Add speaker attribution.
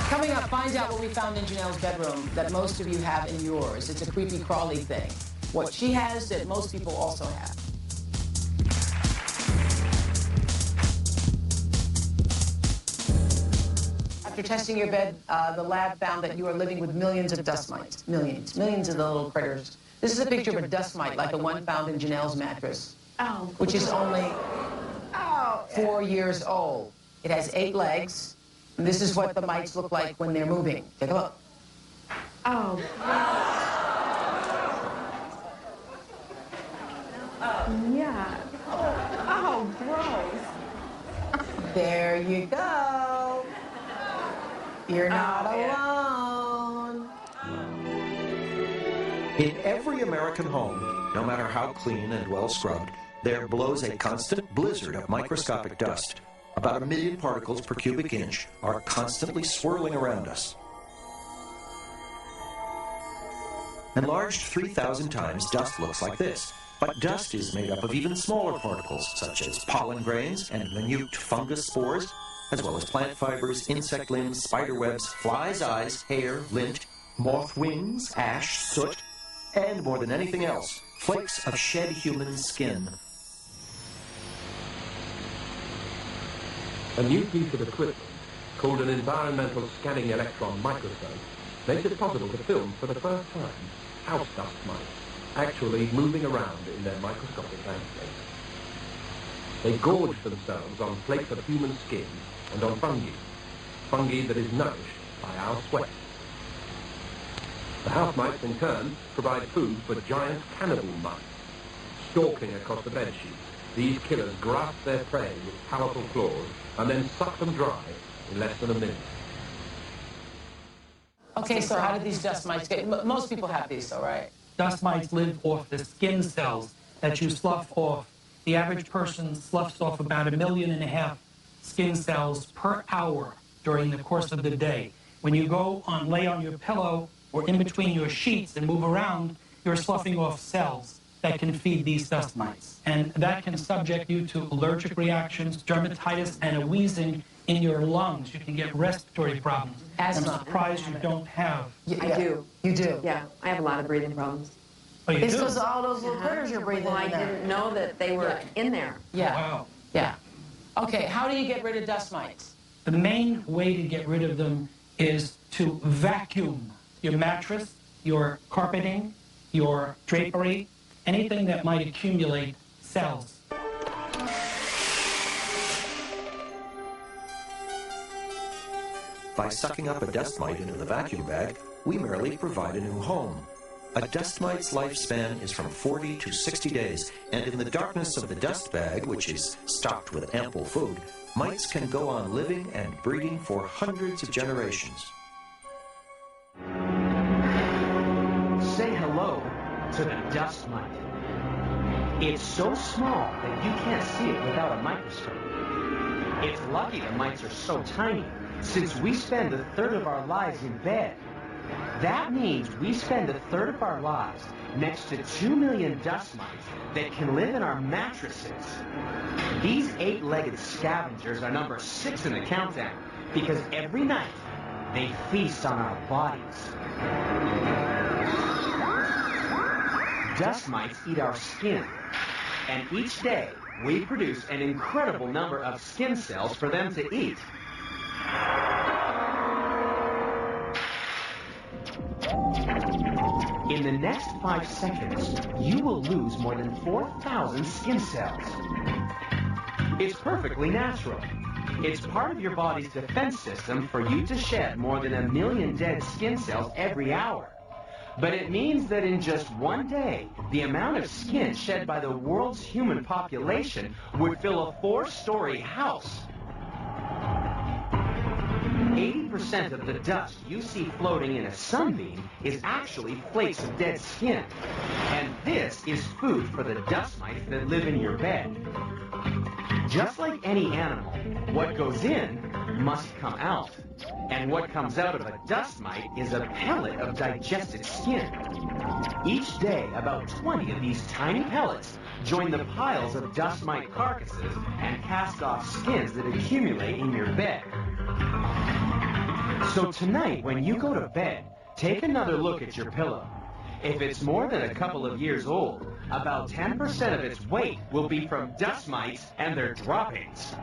Speaker 1: Coming up, find out what we found in Janelle's bedroom that most of you have in yours. It's a creepy crawly thing. What she has that most people also have. After testing your bed, the lab found that you are living with millions of dust mites. Millions of the little critters. This is a picture of a dust mite like the one found in Janelle's mattress, which is only 4 years old. It has 8 legs. And this is what the mites look like when they're moving. Take a look.
Speaker 2: Oh. Yeah. Oh, gross.
Speaker 1: There you go. You're not alone.
Speaker 3: In every American home, no matter how clean and well scrubbed, there blows a constant blizzard of microscopic dust. About 1 million particles per cubic inch are constantly swirling around us. Enlarged 3,000 times, dust looks like this. But dust is made up of even smaller particles, such as pollen grains and minute fungus spores, as well as plant fibers, insect limbs, spider webs, flies' eyes, hair, lint, moth wings, ash, soot, and more than anything else, flakes of shed human skin.
Speaker 4: A new piece of equipment, called an environmental scanning electron microscope, makes it possible to film for the first time house dust mites actually moving around in their microscopic landscape. They gorge themselves on flakes of human skin and on fungi that is nourished by our sweat. The house mites, in turn, provide food for giant cannibal mites. Stalking across the bedsheets, these killers grasp their prey with powerful claws and then suck them dry in less than a minute.
Speaker 1: Okay, so how did these dust mites get? Most people have these, though, right?
Speaker 5: Dust mites live off the skin cells that you slough off. The average person sloughs off about 1.5 million skin cells per hour during the course of the day. When you go on, lay on your pillow or in between your sheets and move around, you're sloughing off cells that can feed these dust mites. And that can subject you to allergic reactions, dermatitis, and a wheezing in your lungs. You can get respiratory problems.
Speaker 1: Asthma.
Speaker 5: I'm surprised you don't have.
Speaker 2: I do.
Speaker 1: You do?
Speaker 2: Yeah, I have a lot of breathing problems.
Speaker 5: Oh, you
Speaker 1: It's
Speaker 5: do?
Speaker 1: because of all those little critters you're breathing
Speaker 2: Well, I
Speaker 1: in there.
Speaker 2: didn't know that they were in there.
Speaker 1: Yeah.
Speaker 5: Wow.
Speaker 1: Yeah. Okay, how do you get rid of dust mites?
Speaker 5: The main way to get rid of them is to vacuum your mattress, your carpeting, your drapery, anything that might accumulate cells.
Speaker 3: By sucking up a dust mite into the vacuum bag, we merely provide a new home. A dust mite's lifespan is from 40 to 60 days, and in the darkness of the dust bag, which is stocked with ample food, mites can go on living and breeding for hundreds of generations.
Speaker 6: Say hello to the dust mite. It's so small that you can't see it without a microscope. It's lucky the mites are so tiny, since we spend 1/3 of our lives in bed. That means we spend 1/3 of our lives next to 2 million dust mites that can live in our mattresses. These 8-legged scavengers are number 6 in the countdown because every night they feast on our bodies. Dust mites eat our skin, and each day we produce an incredible number of skin cells for them to eat. In the next 5 seconds, you will lose more than 4,000 skin cells. It's perfectly natural. It's part of your body's defense system for you to shed more than 1 million dead skin cells every hour. But it means that in just one day, the amount of skin shed by the world's human population would fill a 4-story house. 80% of the dust you see floating in a sunbeam is actually flakes of dead skin. And this is food for the dust mites that live in your bed. Just like any animal, what goes in must come out. And what comes out of a dust mite is a pellet of digested skin. Each day, about 20 of these tiny pellets join the piles of dust mite carcasses and cast off skins that accumulate in your bed. So So tonight, when you go to bed, take another look at your pillow. If it's more than a couple of years old, about 10% of its weight will be from dust mites and their droppings.